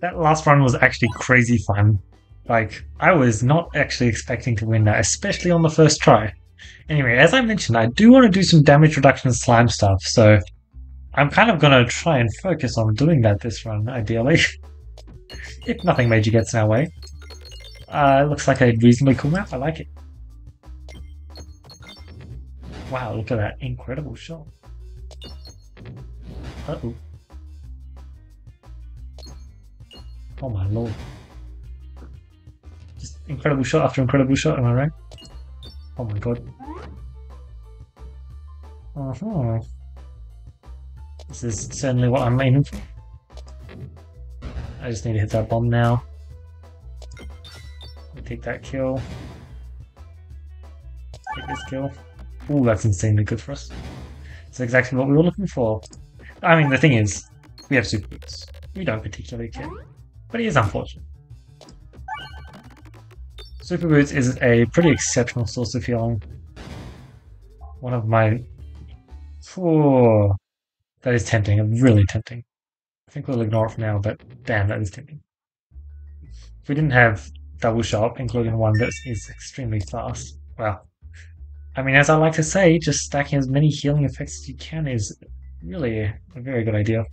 That last run was actually crazy fun. Like, I was not actually expecting to win that, especially on the first try. Anyway, as I mentioned, I do want to do some damage reduction and slime stuff, so I'm kind of going to try and focus on doing that this run, ideally. If nothing major gets in our way. It looks like a reasonably cool map, I like it. Wow, look at that incredible shot. Uh-oh. Oh my lord. Just incredible shot after incredible shot, am I right? Oh my god. Uh-huh. This is certainly what I'm aiming for. I just need to hit that bomb now. Take that kill. Take this kill. Ooh, that's insanely good for us. That's exactly what we were looking for. I mean, the thing is, we have super boots. We don't particularly care. But it is unfortunate. Super boots is a pretty exceptional source of healing. One of my... Oh, that is tempting, really tempting. I think we'll ignore it for now, but damn, that is tempting. If we didn't have double shot, including one that is extremely fast, well, I mean, as I like to say, just stacking as many healing effects as you can is really a very good idea.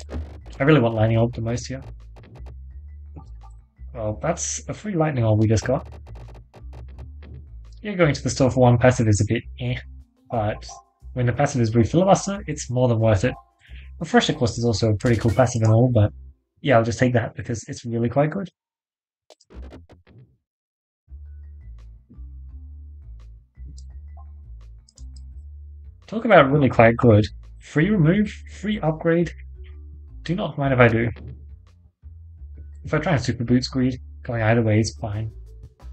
I really want Lightning Orb the most here. Well, that's a free Lightning Orb we just got. Yeah, going to the store for one passive is a bit eh, but when the passive is Refilibuster, it's more than worth it. Refresher Course is also a pretty cool passive and all, but yeah, I'll just take that because it's really quite good. Talk about really quite good. Free remove, free upgrade. Do not mind if I do. If I try and super boots greed, going either way is fine,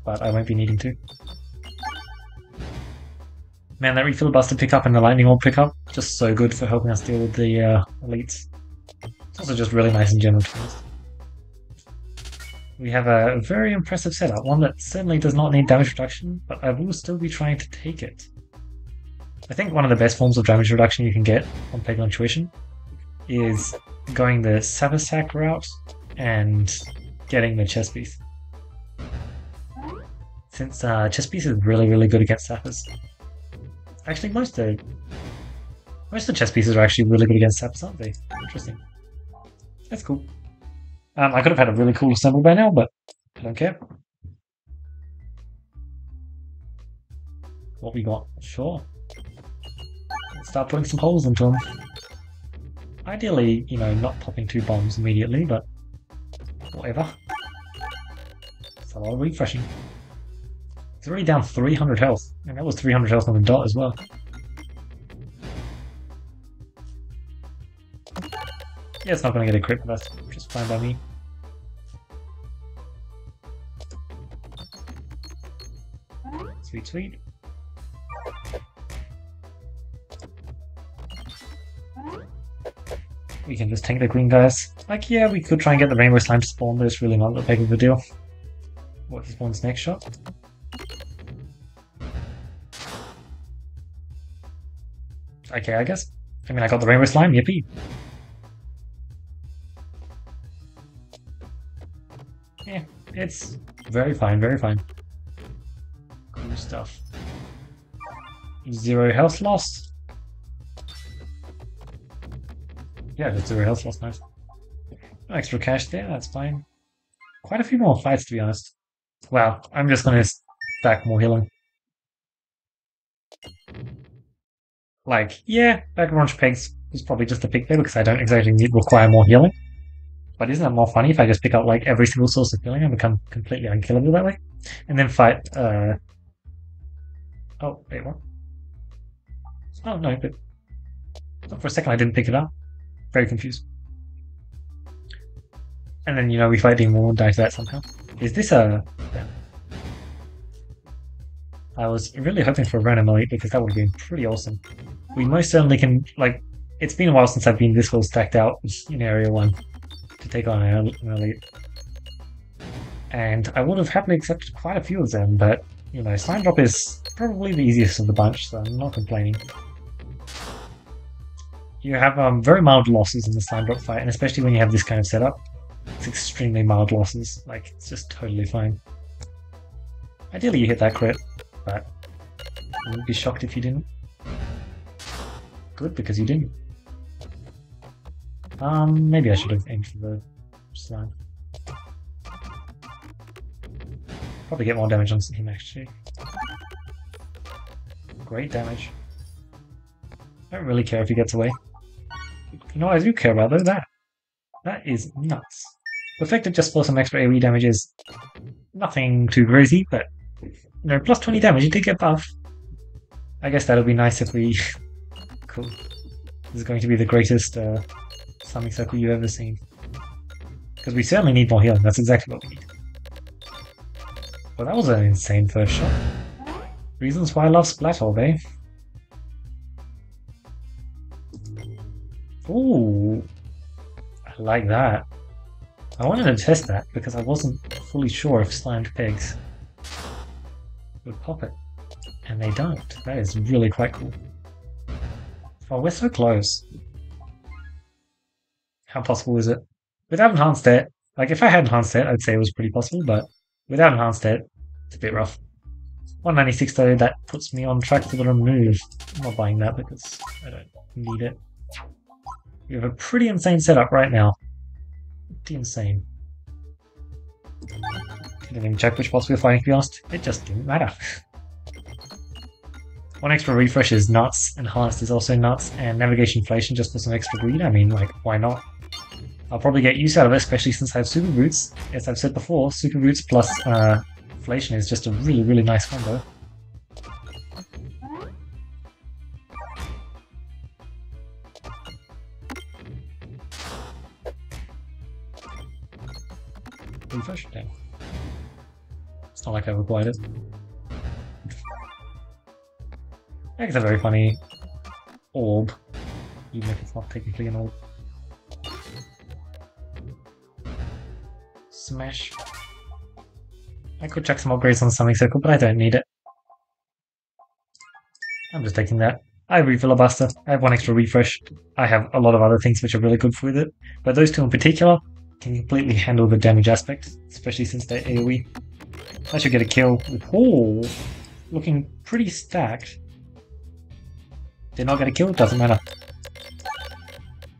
but I won't be needing to. Man, that Refilibuster pickup and the Lightning Orb pickup, just so good for helping us deal with the elites. It's also just really nice in general to us. We have a very impressive setup, one that certainly does not need damage reduction, but I will still be trying to take it. I think one of the best forms of damage reduction you can get on Peglin Tuition is going the Sapper Sack route and getting the chest piece. Since chest piece is really good against sappers. Actually, most of the chest pieces are actually really good against sappers, aren't they? Interesting. That's cool. I could have had a really cool assemble by now, but I don't care. What we got? Sure. Let's start putting some holes into them. Ideally, you know, not popping 2 bombs immediately, but whatever. It's a lot of refreshing. It's already down 300 health, and that was 300 health on the dot as well. Yeah, it's not going to get a crit, but that's just fine by me. Sweet, sweet. We can just tank the green guys. Like, yeah, we could try and get the Rainbow Slime to spawn, but it's really not that big of a deal. What he spawns next shot? Okay, I guess. I mean, I got the Rainbow Slime, yippee. Yeah, it's very fine, very fine. Cool stuff. 0 health lost. Yeah, just 0 health lost, nice. No extra cash there, that's fine. Quite a few more fights, to be honest. Wow, I'm just gonna stack more healing. Like, yeah, Backroach Pegs is probably just a pick there because I don't exactly require more healing. But isn't it more funny if I just pick up like every single source of healing and become completely unkillable that way? And then fight, oh, wait, what? Oh, no, but for a second I didn't pick it up. Very confused. And then, you know, we fight Demon and die to that somehow. Is this a... Yeah. I was really hoping for a random elite because that would have been pretty awesome. We most certainly can, like, it's been a while since I've been this well stacked out in Area 1 to take on an elite. And I would have happily accepted quite a few of them, but, you know, Slime Drop is probably the easiest of the bunch, so I'm not complaining. You have very mild losses in the Slime Drop fight, and especially when you have this kind of setup. It's extremely mild losses, like it's just totally fine. Ideally you hit that crit, but I would be shocked if you didn't. Good, because you didn't. Maybe I should have aimed for the slime. Probably get more damage on him actually. Great damage. I don't really care if he gets away. You know what I do care about though? That is nuts. Perfected just for some extra AoE damage is nothing too crazy, but you know, plus 20 damage, you did get buff. I guess that'll be nice if we... Cool. This is going to be the greatest summing circle you've ever seen. Because we certainly need more healing, that's exactly what we need. Well, that was an insane first shot. Reasons why I love Splat Orb, eh? Ooh, I like that. I wanted to test that because I wasn't fully sure if slimed pegs would pop it. And they don't. That is really quite cool. Oh, we're so close. How possible is it? Without enhanced it, like if I had enhanced it, I'd say it was pretty possible, but without enhanced it, it's a bit rough. 196 though, that puts me on track for the remove. I'm not buying that because I don't need it. We have a pretty insane setup right now. Pretty insane. Didn't even check which boss we were fighting, to be honest. It just didn't matter. One extra refresh is nuts, enhanced is also nuts, and navigation inflation just for some extra greed. I mean, like, why not? I'll probably get use out of it, especially since I have super boots. As I've said before, super boots plus inflation is just a really, really nice combo. Refresh? Dang. It's not like I required it. It's a very funny orb, even if it's not technically an orb. Smash. I could check some upgrades on the Summing Circle, but I don't need it. I'm just taking that. I have Filibuster, I have one extra refresh, I have a lot of other things which are really good with it, but those two in particular can completely handle the damage aspect, especially since they're AoE. I should get a kill with... Oh! Looking pretty stacked. Did not get a kill, doesn't matter.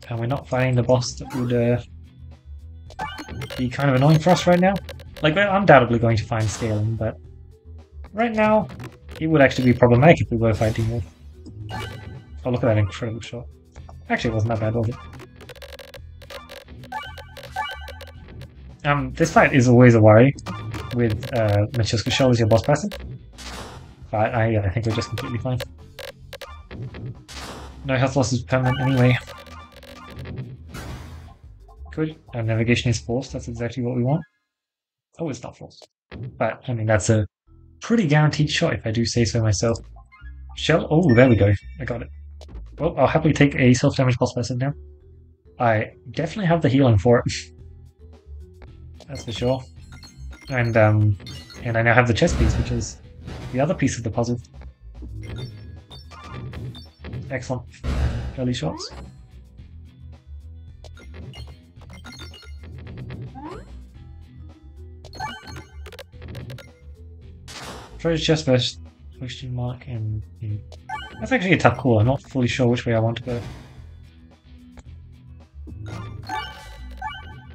And we're not fighting the boss that would be kind of annoying for us right now. Like, we're undoubtedly going to find scaling, but right now, it would actually be problematic if we were fighting Wolf. Oh, look at that incredible shot. Actually, it wasn't that bad, was it? This fight is always a worry with Machuska Shell as your boss passive, but I think we're just completely fine. No health loss is permanent anyway. Good. Our navigation is forced, that's exactly what we want. Oh, it's not forced. But, I mean, that's a pretty guaranteed shot if I do say so myself. Shell? Oh, there we go. I got it. Well, I'll happily take a self-damage boss passive now. I definitely have the healing for it. That's for sure. And I now have the chest piece, which is the other piece of the puzzle. Excellent. Early shots. Treasure chest first, question mark, and... That's actually a tough call, I'm not fully sure which way I want to go.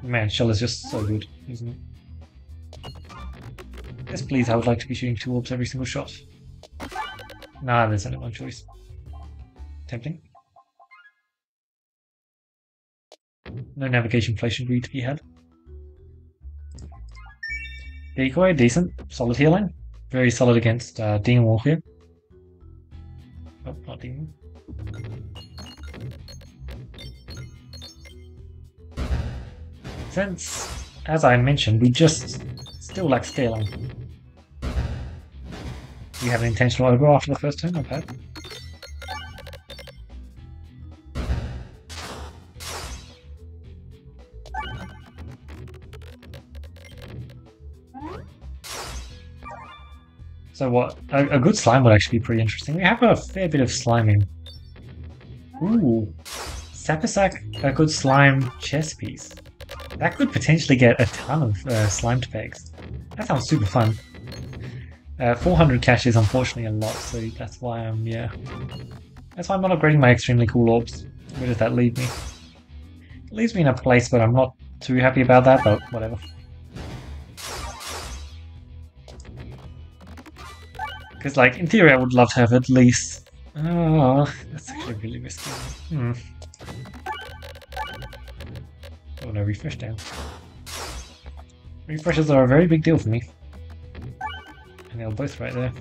Man, Shell is just so good, isn't it? Yes please, I would like to be shooting 2 orbs every single shot. Nah, there's only one choice. Tempting. No navigation inflation greed to be had. Decoy, decent. Solid healing. Very solid against Demon Wolf here. Oh, not Demon. Since, as I mentioned, we just still lack scaling. We have an intentional overroll after the first turn, not bad. So what, a good slime would actually be pretty interesting. We have a fair bit of sliming. Ooh, Sapasak, a good slime chess piece. That could potentially get a ton of slimed pegs. That sounds super fun. 400 cash is unfortunately a lot, so that's why I'm, yeah. That's why I'm not upgrading my extremely cool orbs. Where does that leave me? It leaves me in a place where I'm not too happy about that, but whatever. Because, like, in theory I would love to have at least... Oh, that's actually really risky. Oh no, refresh down. Refreshes are a very big deal for me. And they're both right there.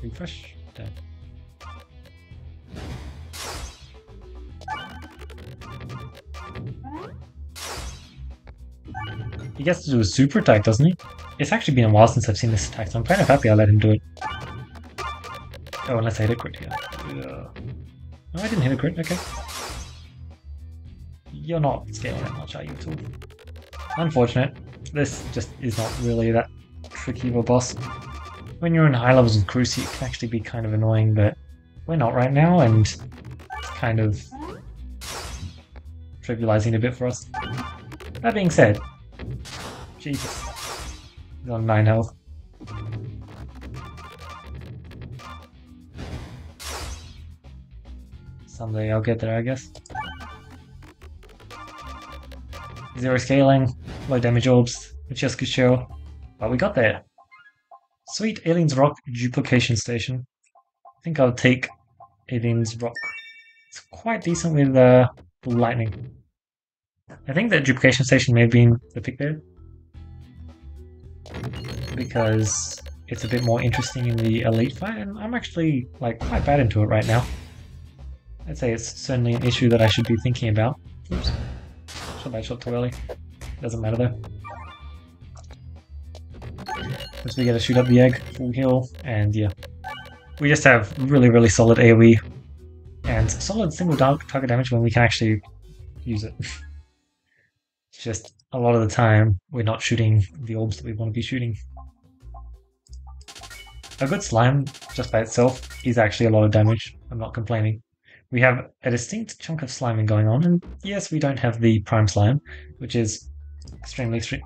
Refresh down. He gets to do a super attack, doesn't he? It's actually been a while since I've seen this attack, so I'm kind of happy I let him do it. Oh, unless I hit a crit here. No, I didn't hit a crit, okay. You're not scaling that much, are you, at all? Unfortunate. This just is not really that tricky of a boss. When you're in high levels of Cruci, it can actually be kind of annoying, but we're not right now, and it's kind of trivializing a bit for us. That being said, Jesus, he's on 9 health. Someday I'll get there, I guess. 0 scaling, low damage orbs, which just could show. But we got there. Sweet, Alien's Rock duplication station. I think I'll take Alien's Rock. It's quite decent with lightning. I think that duplication station may have been the pick there, because it's a bit more interesting in the elite fight, and I'm actually like quite bad into it right now. I'd say it's certainly an issue that I should be thinking about. Oops. Shot that shot too early. Doesn't matter though. Once we get to shoot up the egg, full heal, and yeah. We just have really solid AoE and solid single target damage when we can actually use it. It's just a lot of the time we're not shooting the orbs that we want to be shooting. A good slime, just by itself, is actually a lot of damage. I'm not complaining. We have a distinct chunk of sliming going on, and yes, we don't have the prime slime, which is extremely... So,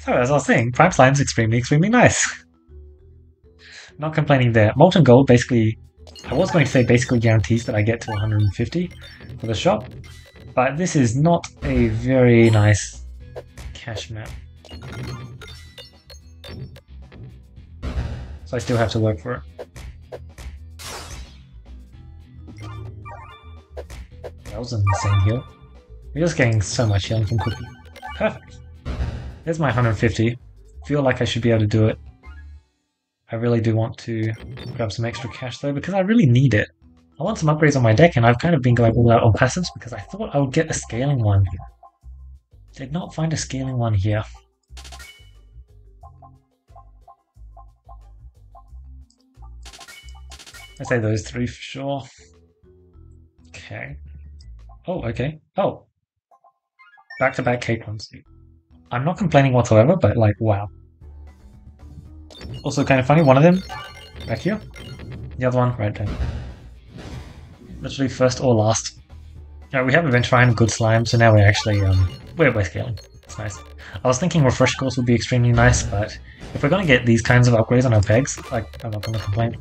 as I was saying, prime slime is extremely nice. Not complaining there. Molten gold basically... I was going to say basically guarantees that I get to 150 for the shop, but this is not a very nice cash map. So I still have to work for it. That was an insane heal. We're just getting so much healing from Cookie. Perfect. There's my 150. Feel like I should be able to do it. I really do want to grab some extra cash though, because I really need it. I want some upgrades on my deck, and I've kind of been going all out on passives because I thought I would get a scaling one. Did not find a scaling one here. I'd say those 3 for sure. Okay. Oh, okay. Oh. Back-to-back cake ones. I'm not complaining whatsoever, but like, wow. Also kind of funny, one of them, back here. The other one, right there. Literally first or last. Alright, we have Adventurine, good slime, so now we're actually, we're scaling. It's nice. I was thinking Refresh Course would be extremely nice, but if we're gonna get these kinds of upgrades on our pegs, like, I'm not gonna complain.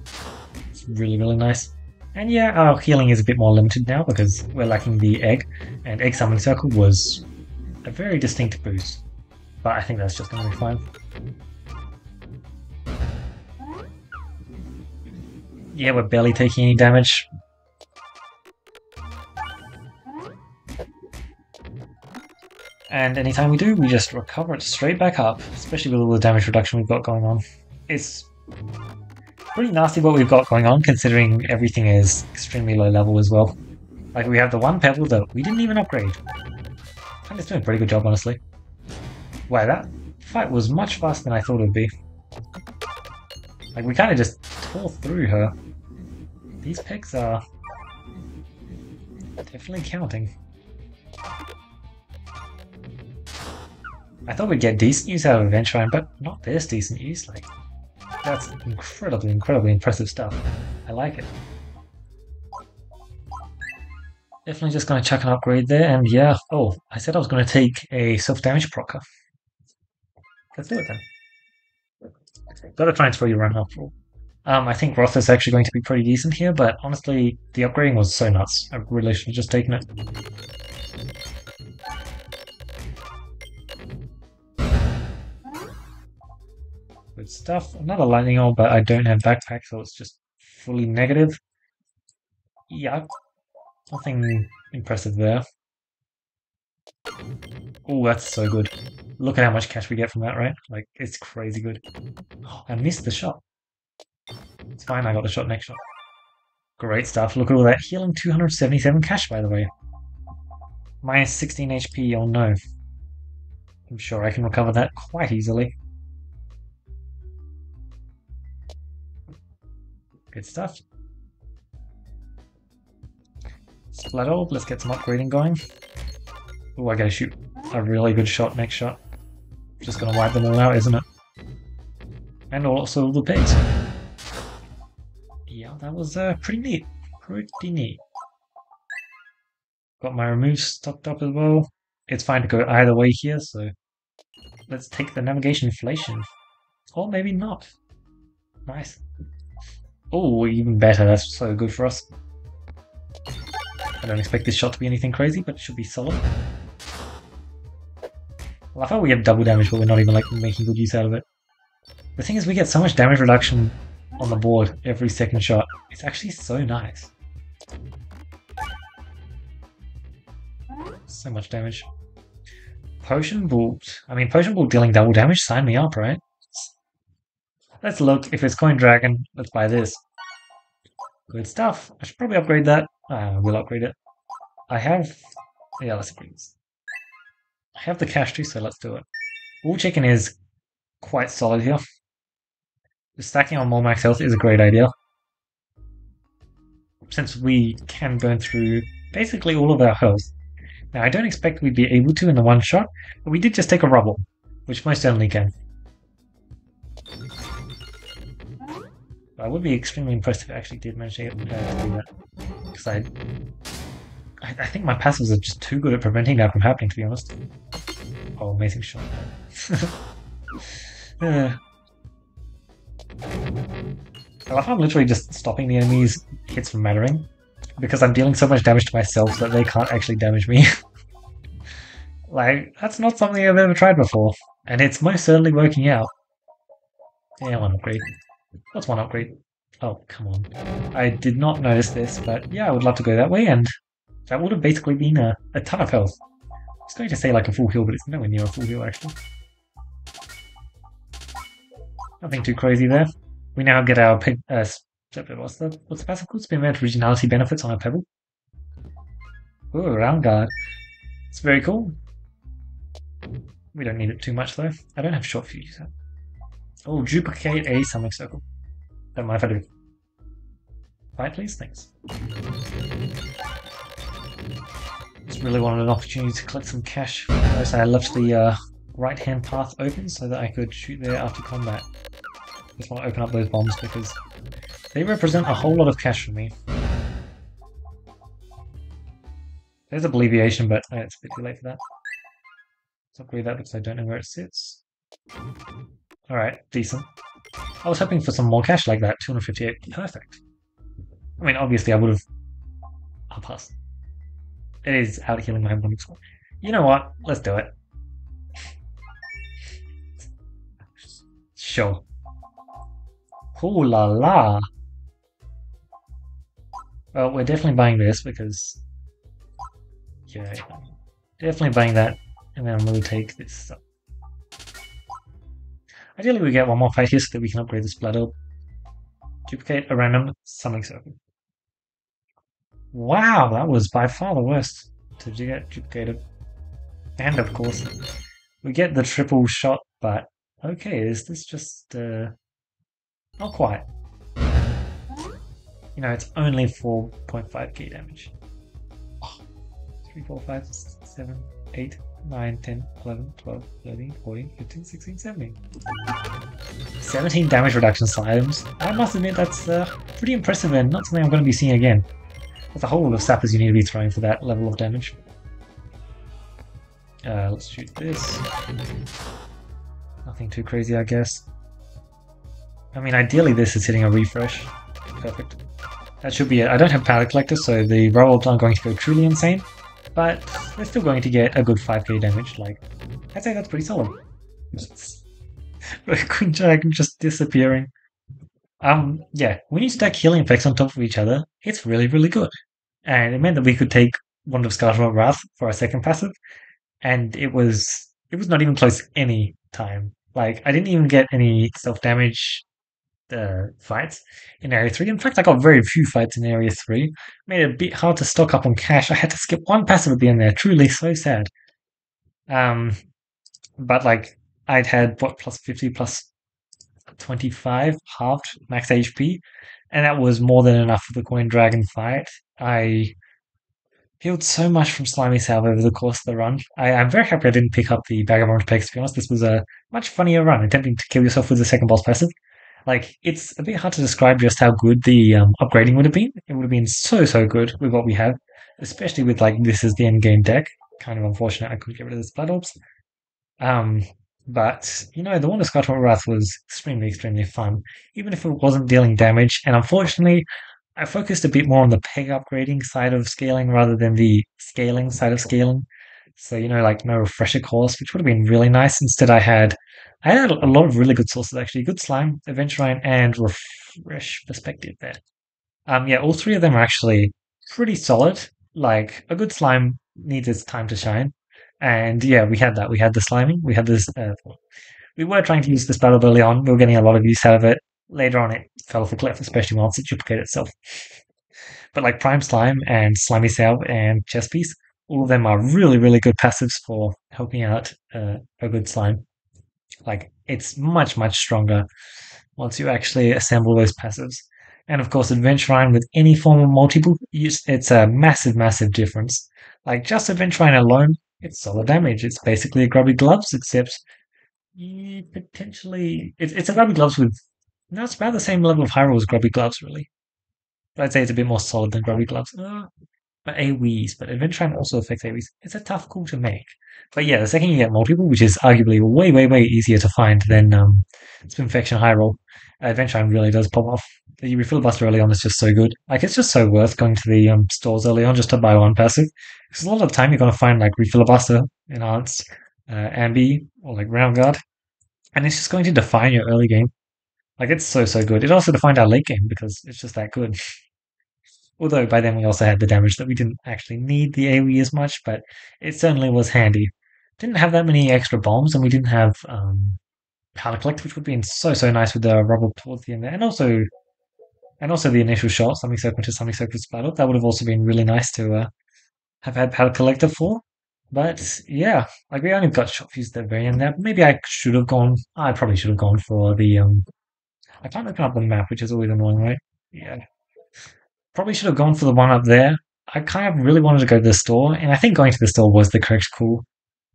It's really nice. And yeah, our healing is a bit more limited now because we're lacking the egg, and Egg Summoning Circle was a very distinct boost. But I think that's just gonna be fine. Yeah, we're barely taking any damage. And anytime we do, we just recover it straight back up, especially with all the damage reduction we've got going on. It's pretty nasty what we've got going on, considering everything is extremely low level as well. Like, we have the one pebble that we didn't even upgrade. I think it's doing a pretty good job, honestly. Wow, that fight was much faster than I thought it would be. Like, we kind of just tore through her. These pegs are definitely counting. I thought we'd get decent use out of Adventure, but not this decent use. Like, that's incredibly, incredibly impressive stuff. I like it. Definitely just going to chuck an upgrade there, and yeah. Oh, I said I was going to take a self-damage procker. Let's do it then. Gotta try and throw your run after all. I think Roth is actually going to be pretty decent here, but honestly, the upgrading was so nuts. I really should have just taken it. Good stuff. Another lightning orb, but I don't have backpack, so it's just fully negative. Yeah, nothing impressive there. Oh, that's so good. Look at how much cash we get from that, right? Like, it's crazy good. Oh, I missed the shot. It's fine, I got the shot next shot. Great stuff. Look at all that healing. 277 cash, by the way. Minus 16 HP, oh no. I'm sure I can recover that quite easily. Good stuff. Splat orb, let's get some upgrading going. Oh, I gotta shoot a really good shot next shot. Just gonna wipe them all out, isn't it? And also the pigs. Yeah, that was pretty neat. Pretty neat. Got my removes stocked up as well. It's fine to go either way here, so let's take the navigation inflation. Or maybe not. Nice. Oh, even better. That's so good for us. I don't expect this shot to be anything crazy, but it should be solid. Well, I thought we get double damage, but we're not even like making good use out of it. The thing is, we get so much damage reduction on the board every second shot. It's actually so nice. So much damage. Potion Bolt. I mean, Potion Bolt dealing double damage, sign me up, right? Let's look. If it's Coin Dragon, let's buy this. Good stuff. I should probably upgrade that. We'll upgrade it. I have... Yeah, let's upgrade this. I have the cash too, so let's do it. Wool Chicken is quite solid here. Just stacking on more max health is a great idea. Since we can burn through basically all of our health. Now, I don't expect we'd be able to in the one shot, but we did just take a rubble, which most certainly can. I would be extremely impressed if I actually did manage to get do that. Because I think my passives are just too good at preventing that from happening, to be honest. Oh, amazing shot. I love how I'm literally just stopping the enemy's hits from mattering. Because I'm dealing so much damage to myself that they can't actually damage me. Like, that's not something I've ever tried before. And it's most certainly working out. Yeah, one upgrade. What's one upgrade? Oh, come on. I did not notice this, but yeah, I would love to go that way, and that would have basically been a ton of health. I was going to say like a full heal, but it's nowhere near a full heal, actually. Nothing too crazy there. We now get our what's the passive called? Spin event originality benefits on a pebble. Ooh, round guard. It's very cool. We don't need it too much though. I don't have short fuse. Oh, duplicate a summoning circle. Don't mind if I do. Fight, please. Thanks. Just really wanted an opportunity to collect some cash. Notice I left the right-hand path open so that I could shoot there after combat. Just want to open up those bombs because they represent a whole lot of cash for me. There's a Believiation, but it's a bit too late for that. Let's upgrade that because I don't know where it sits. Alright, decent. I was hoping for some more cash like that, 258. Perfect. I mean, obviously I would have... I'll pass. It is out healing my opponent's score. You know what? Let's do it. Sure. Ooh la la! Well, we're definitely buying this because... Yeah, definitely buying that, and then we'll take this up. Ideally we get one more fight here so that we can upgrade this blood orb. Duplicate a random summoning circle. Wow, that was by far the worst to get duplicated. And of course, we get the triple shot, but okay, is this just not quite. You know, it's only 4.5k damage. Oh, 3, 4, 5, 7, 8. 9, 10, 11, 12, 13, 14, 15, 16, 17. 17 damage reduction items. I must admit that's pretty impressive and not something I'm going to be seeing again. There's a whole lot of sappers you need to be throwing for that level of damage. Let's shoot this. Nothing too crazy, I guess. I mean, ideally this is hitting a refresh. Perfect. That should be it. I don't have Powder Collector, so the rolls aren't going to go truly insane, but they're still going to get a good 5k damage. Like, I'd say that's pretty solid. Queen Dragon just disappearing. Yeah, when you stack healing effects on top of each other, it's really, really good. And it meant that we could take Wand of Scarlet Wrath for our second passive, and it was not even close any time. Like, I didn't even get any self damage fights in Area 3. In fact, I got very few fights in Area 3. Made it a bit hard to stock up on cash. I had to skip one passive at the end there. Truly so sad. Um, but like, I'd had what, plus 50, plus 25 halved max HP, and that was more than enough for the Coin Dragon fight. I healed so much from Slimy Salve over the course of the run. I'm very happy I didn't pick up the Bag of Orange Pegs, to be honest. This was a much funnier run, attempting to kill yourself with the second boss passive. Like, it's a bit hard to describe just how good the upgrading would have been. It would have been so, so good with what we have, especially with, like, this is the end game deck. Kind of unfortunate I couldn't get rid of the Blood Orbs. Um, but, the Wand of Scarlet Wrath was extremely, extremely fun, even if it wasn't dealing damage. And unfortunately, I focused a bit more on the peg upgrading side of scaling rather than the scaling side of scaling. So, like no refresher course, which would have been really nice. Instead, I had a lot of really good sources actually. Good slime, adventurine, and refresh perspective there. Yeah, all three of them are actually pretty solid. Like a good slime needs its time to shine. And yeah, we had that. We had the sliming. We had this. We were trying to use this battle early on. We were getting a lot of use out of it. Later on, it fell off a cliff, especially once it duplicated itself. But like Prime Slime and Slimy Salve and Chess Piece, all of them are really, really good passives for helping out a good slime. Like it's much, much stronger once you actually assemble those passives. And of course, Adventurine with any form of multiple use, it's a massive, massive difference. Like just Adventurine alone, it's solid damage. It's basically a Grubby Gloves, except potentially it's a Grubby Gloves with no, it's about the same level of high roll as Grubby Gloves, really. But I'd say it's a bit more solid than Grubby Gloves. But AoEs, but Adventurine also affects AoEs. It's a tough call to make. But yeah, the second you get multiple, which is arguably way, way, way easier to find than Spinfection High Roll, Adventurine really does pop off. The Refilibuster early on is just so good. Like, it's just so worth going to the stores early on just to buy one passive. Because a lot of the time you're going to find, like, Refilibuster, Enhanced, Ambi, or, like, Round Guard. And it's just going to define your early game. Like, it's so, so good. It also defined our late game because it's just that good. Although by then we also had the damage that we didn't actually need the AoE as much, but it certainly was handy. Didn't have that many extra bombs, and we didn't have Powder Collect, which would have been so so nice with the rubble towards the end there, and also the initial shot, something circle to something circle splattle. That would have also been really nice to have had Powder Collector for. But yeah, like we only got shot fused at the very end there. Maybe I should have gone. I probably should have gone for the. I can't open up the map, which is always annoying, right? Yeah, probably should have gone for the one up there. I kind of really wanted to go to the store, and I think going to the store was the correct call.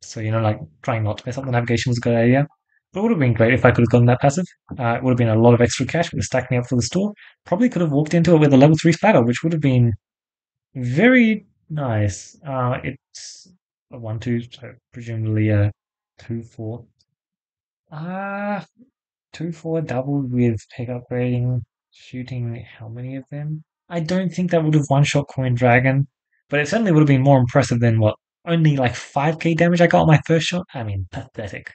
So, like trying not to mess up the navigation was a good idea. But it would have been great if I could have gotten that passive. It would have been a lot of extra cash, would have stacked me up for the store. Probably could have walked into it with a level 3 splatter, which would have been very nice. It's a 1 2, so presumably a 2 4. Ah, 2 4 doubled with pick upgrading, shooting how many of them? I don't think that would have one shot Coin Dragon, but it certainly would have been more impressive than what only like 5k damage I got on my first shot. I mean, pathetic.